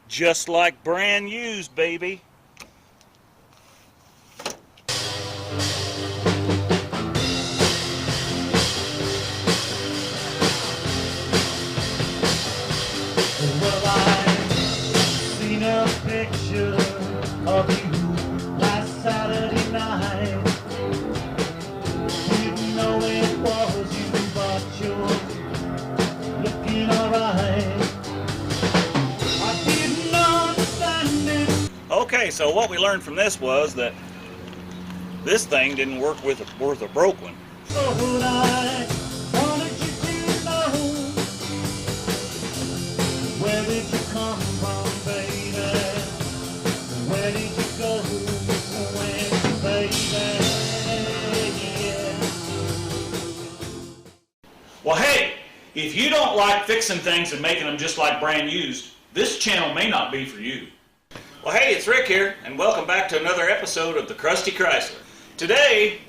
Just like brand used, baby. Well, I've seen a picture of you last Saturday night. Didn't know it was you, but you're looking alright. I didn't understand it. Okay, so what we learned from this was that this thing didn't work with a broke one. So I wanted you to know, where did you come from, baby? Where did you go when, baby? Well, hey, if you don't like fixing things and making them just like brand used, this channel may not be for you. Well, hey, it's Rick here, and welcome back to another episode of the Krusty Chrysler. Today,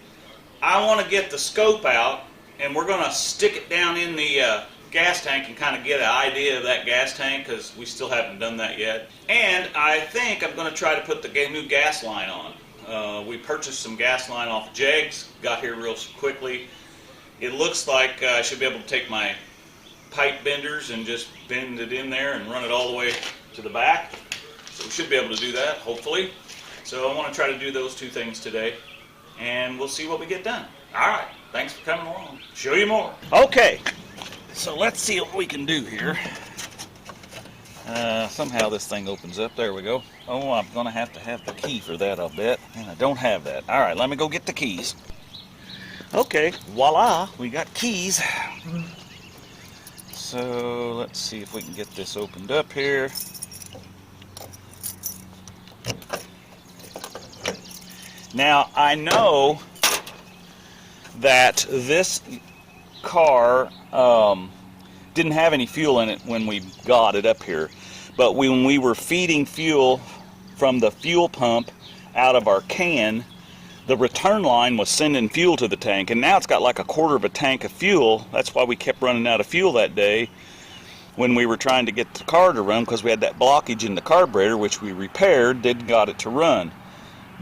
I want to get the scope out, and we're going to stick it down in the gas tank and kind of get an idea of that gas tank, because we still haven't done that yet. And I think I'm going to try to put the new gas line on. We purchased some gas line off of Jegs, got here real quickly. It looks like I should be able to take my pipe benders and just bend it in there and run it all the way to the back. So we should be able to do that, hopefully. So I want to try to do those two things today, and we'll see what we get done. Alright, thanks for coming along. Show you more. Okay, so let's see what we can do here. Somehow this thing opens up. There we go. Oh, I'm going to have the key for that, I'll bet. And I don't have that. Alright, let me go get the keys. Okay, voila, we got keys. So let's see if we can get this opened up here. Now, I know that this car didn't have any fuel in it when we got it up here, but when we were feeding fuel from the fuel pump out of our can, the return line was sending fuel to the tank, and now it's got like a quarter of a tank of fuel. That's why we kept running out of fuel that day when we were trying to get the car to run, because we had that blockage in the carburetor, which we repaired, then got it to run.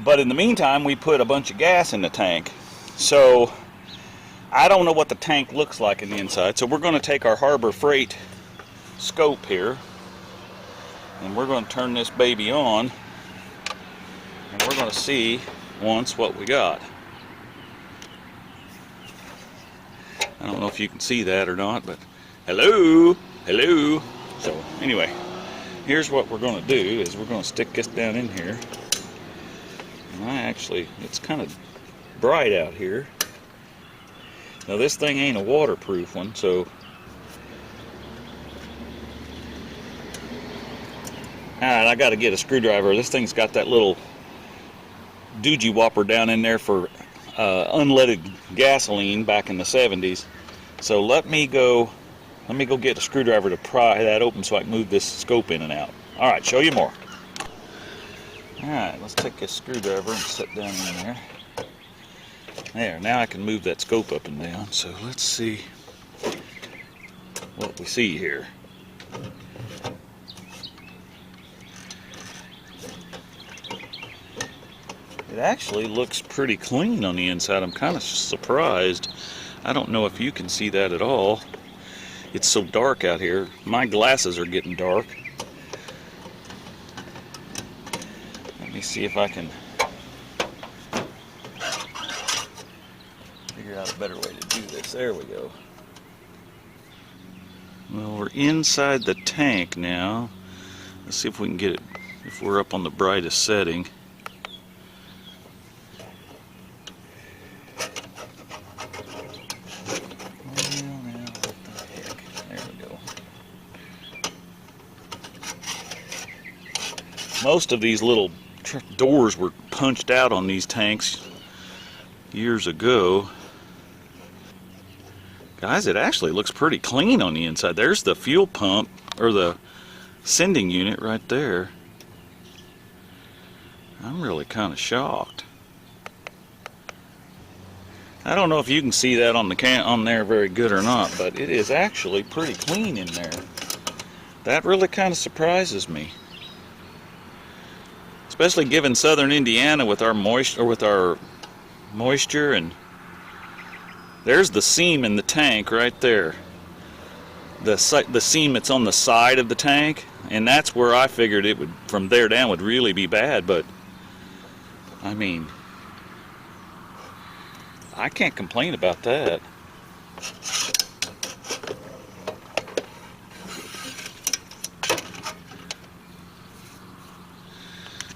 But in the meantime, we put a bunch of gas in the tank. So I don't know what the tank looks like in the inside. So we're going to take our Harbor Freight scope here, and we're going to turn this baby on, and we're going to see once what we got. I don't know if you can see that or not, but hello, hello. So anyway, here's what we're going to do is we're going to stick this down in here. And it's kind of bright out here. Now this thing ain't a waterproof one, so alright, I got to get a screwdriver. This thing's got that little doogie whopper down in there for unleaded gasoline back in the 70s. So let me go get a screwdriver to pry that open so I can move this scope in and out. Alright, show you more. Alright, let's take this screwdriver and sit down in there. There, now I can move that scope up and down. So let's see what we see here. It actually looks pretty clean on the inside. I'm kind of surprised. I don't know if you can see that at all. It's so dark out here. My glasses are getting dark. Let me see if I can figure out a better way to do this. There we go. Well, we're inside the tank now. Let's see if we can get it, if we're up on the brightest setting. Most of these little doors were punched out on these tanks years ago. Guys, it actually looks pretty clean on the inside. There's the fuel pump, or the sending unit right there. I'm really kind of shocked. I don't know if you can see that on the on there very good or not, but it is actually pretty clean in there. That really kind of surprises me. Especially given southern Indiana with our moisture, and there's the seam in the tank right there. The seam that's on the side of the tank, and that's where I figured it would, from there down, would really be bad. But I mean, I can't complain about that.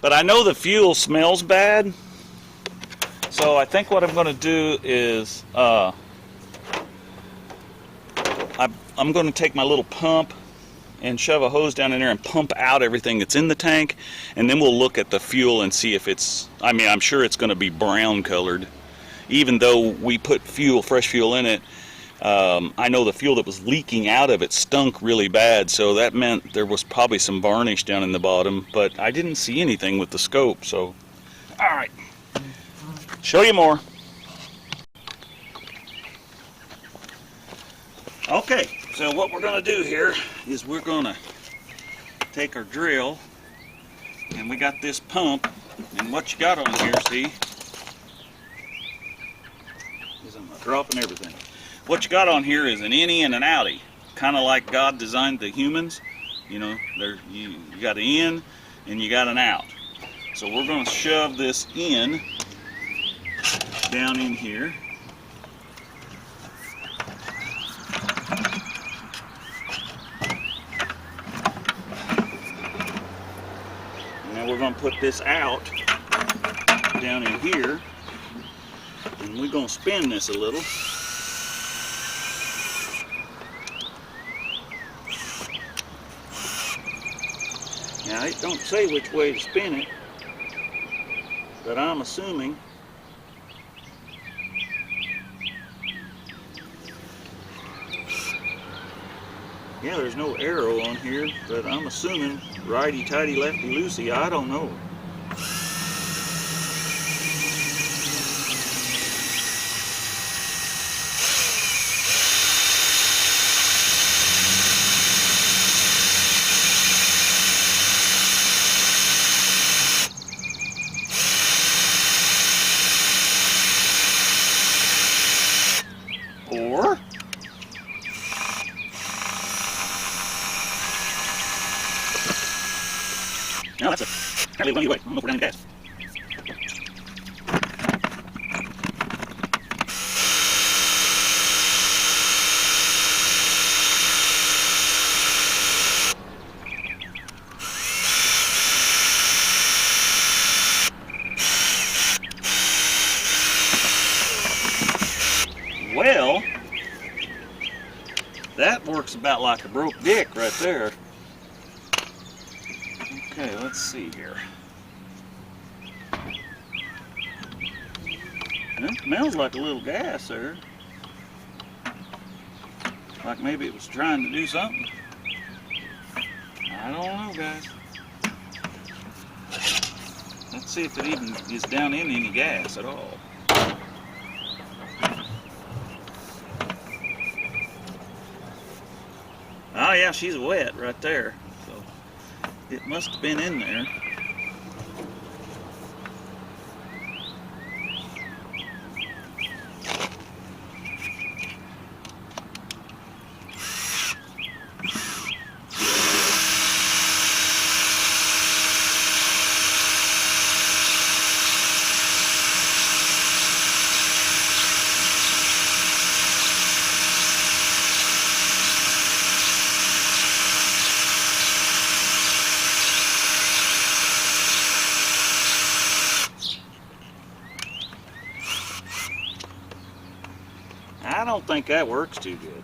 But I know the fuel smells bad, so I think what I'm going to do is I'm going to take my little pump and shove a hose down in there and pump out everything that's in the tank, and then we'll look at the fuel and see if it's, I mean, I'm sure it's going to be brown colored. Even though we put fresh fuel in it, I know the fuel that was leaking out of it stunk really bad, so that meant there was probably some varnish down in the bottom, but I didn't see anything with the scope, so. Alright, show you more. Okay, so what we're going to do here is we're going to take our drill, and we got this pump, and what you got on here, see, is I'm dropping everything. What you got on here is an innie and an outie, kind of like God designed the humans. You know, you got an in and you got an out. So we're going to shove this in down in here. And then we're going to put this out down in here, and we're going to spin this a little. Now it don't say which way to spin it, but I'm assuming yeah, there's no arrow on here, but I'm assuming righty-tighty, lefty-loosey, I don't know. Or no, that's apparently one way. I don't know if we're running gas. Well, that works about like a broke dick right there. Okay, let's see here. It smells like a little gas there. Like maybe it was trying to do something. I don't know, guys. Let's see if it even is down in any gas at all. Oh yeah, she's wet right there. So it must have been in there. I don't think that works too good.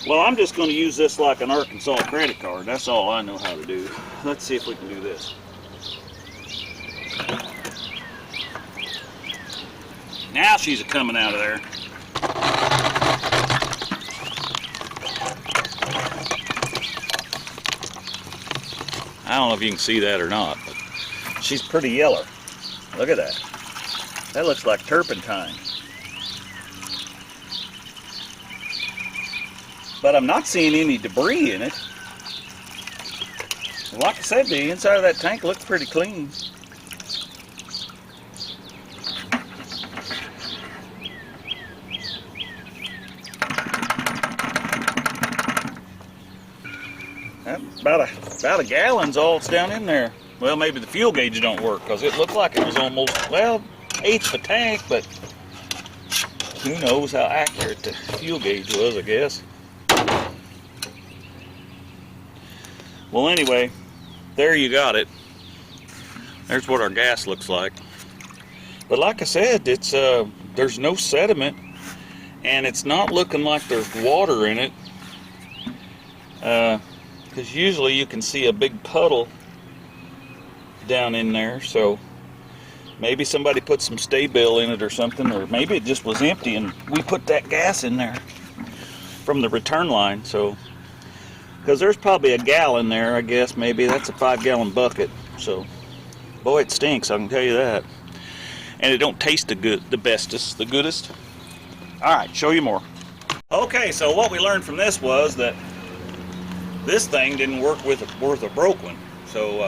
Well, I'm just going to use this like an Arkansas credit card. That's all I know how to do. Let's see if we can do this. Now she's coming out of there. I don't know if you can see that or not, but she's pretty yellow. Look at that. That looks like turpentine. But I'm not seeing any debris in it. Like I said, the inside of that tank looks pretty clean. About a gallon's all that's down in there. Well, maybe the fuel gauge don't work because it looked like it was almost, well, eighth of a tank, but who knows how accurate the fuel gauge was, I guess. Well, anyway, there you got it. There's what our gas looks like. But like I said, it's there's no sediment, and it's not looking like there's water in it. Because usually you can see a big puddle down in there, so maybe somebody put some Sta-Bil in it or something, or maybe it just was empty and we put that gas in there from the return line. So, because there's probably a gallon there, I guess. Maybe that's a 5-gallon bucket. So, boy, it stinks, I can tell you that. And it don't taste the bestest, the goodest. All right, show you more. Okay, so what we learned from this was that this thing didn't work worth a broke one. So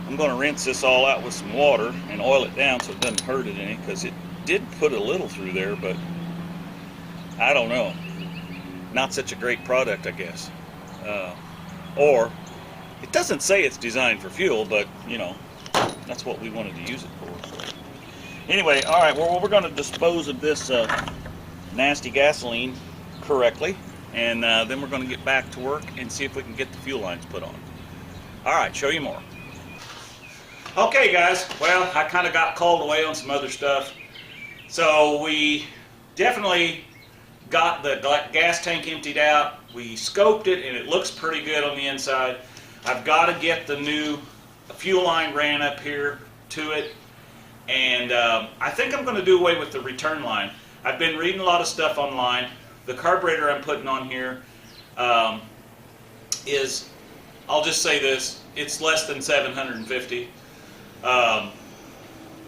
I'm going to rinse this all out with some water and oil it down so it doesn't hurt it any, because it did put a little through there, but I don't know. Not such a great product, I guess. Or it doesn't say it's designed for fuel, but you know, that's what we wanted to use it for. So. Anyway, all right, well, we're going to dispose of this nasty gasoline correctly. And then we're going to get back to work and see if we can get the fuel lines put on. All right, show you more. Okay, guys. Well, I kind of got called away on some other stuff. So we definitely got the gas tank emptied out. We scoped it, and it looks pretty good on the inside. I've got to get the new fuel line ran up here to it. And I think I'm going to do away with the return line. I've been reading a lot of stuff online. The carburetor I'm putting on here is, I'll just say this, it's less than 750.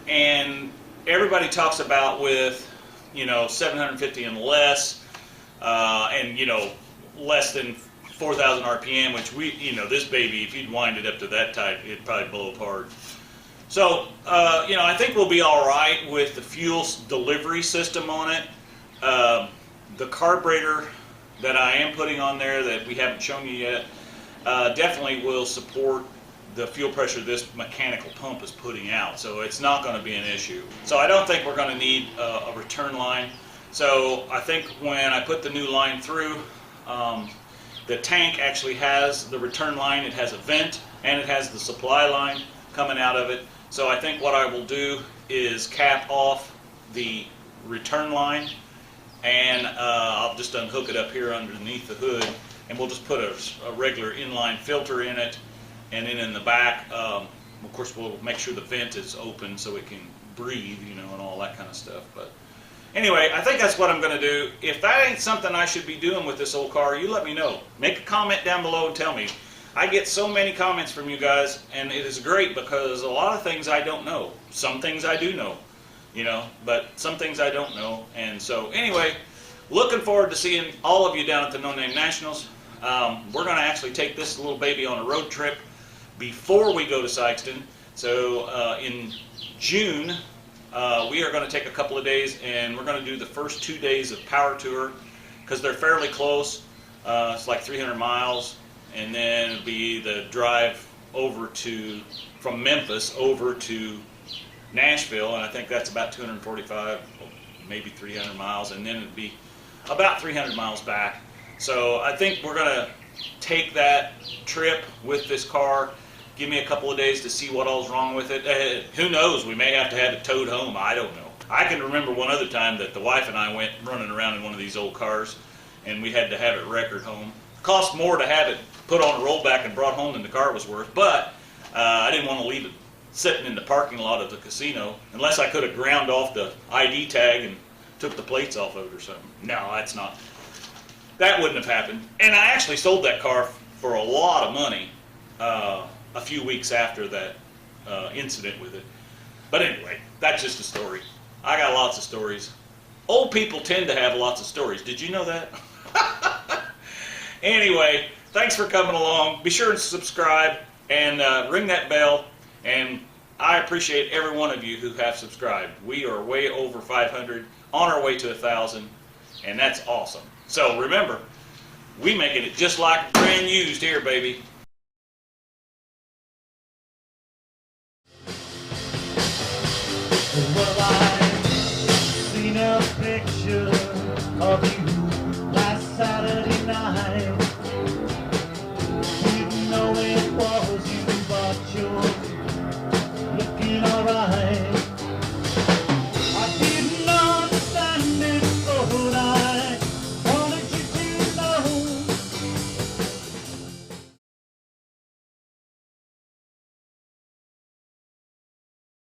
And everybody talks about with, you know, 750 and less, and, you know, less than 4,000 RPM, which we, you know, this baby, if you'd wind it up to that tight, it'd probably blow apart. So, you know, I think we'll be all right with the fuel delivery system on it. The carburetor that I am putting on there that we haven't shown you yet definitely will support the fuel pressure this mechanical pump is putting out, so it's not going to be an issue. So I don't think we're going to need a return line. So I think when I put the new line through, the tank actually has the return line, it has a vent, and it has the supply line coming out of it. So I think what I will do is cap off the return line, and I'll just unhook it up here underneath the hood, and we'll just put a regular inline filter in it, and then in the back, of course, we'll make sure the vent is open so it can breathe, you know, and all that kind of stuff. But anyway, I think that's what I'm going to do. If that ain't something I should be doing with this old car, you let me know. Make a comment down below and tell me. I get so many comments from you guys, and it is great because a lot of things I don't know. Some things I do know. You know, but some things I don't know. And so anyway, looking forward to seeing all of you down at the No Name Nationals. We're going to actually take this little baby on a road trip before we go to Sikeston. So in June, we are going to take a couple of days, and we're going to do the first 2 days of Power Tour because they're fairly close. It's like 300 miles, and then it'll be the drive over from Memphis over to Nashville, and I think that's about 245, maybe 300 miles, and then it'd be about 300 miles back. So I think we're going to take that trip with this car, give me a couple of days to see what all's wrong with it. Who knows, we may have to have it towed home, I don't know. I can remember one other time that the wife and I went running around in one of these old cars, and we had to have it wreckered home. It cost more to have it put on a rollback and brought home than the car was worth, but I didn't want to leave it sitting in the parking lot of the casino, unless I could have ground off the ID tag and took the plates off of it or something. No, that wouldn't have happened. And I actually sold that car for a lot of money a few weeks after that incident with it. But anyway, that's just a story. I got lots of stories. Old people tend to have lots of stories. Did you know that? Anyway, thanks for coming along. Be sure to subscribe and ring that bell. And I appreciate every one of you who have subscribed. We are way over 500, on our way to 1,000, and that's awesome. So remember, we making it just like brand used here, baby. Well,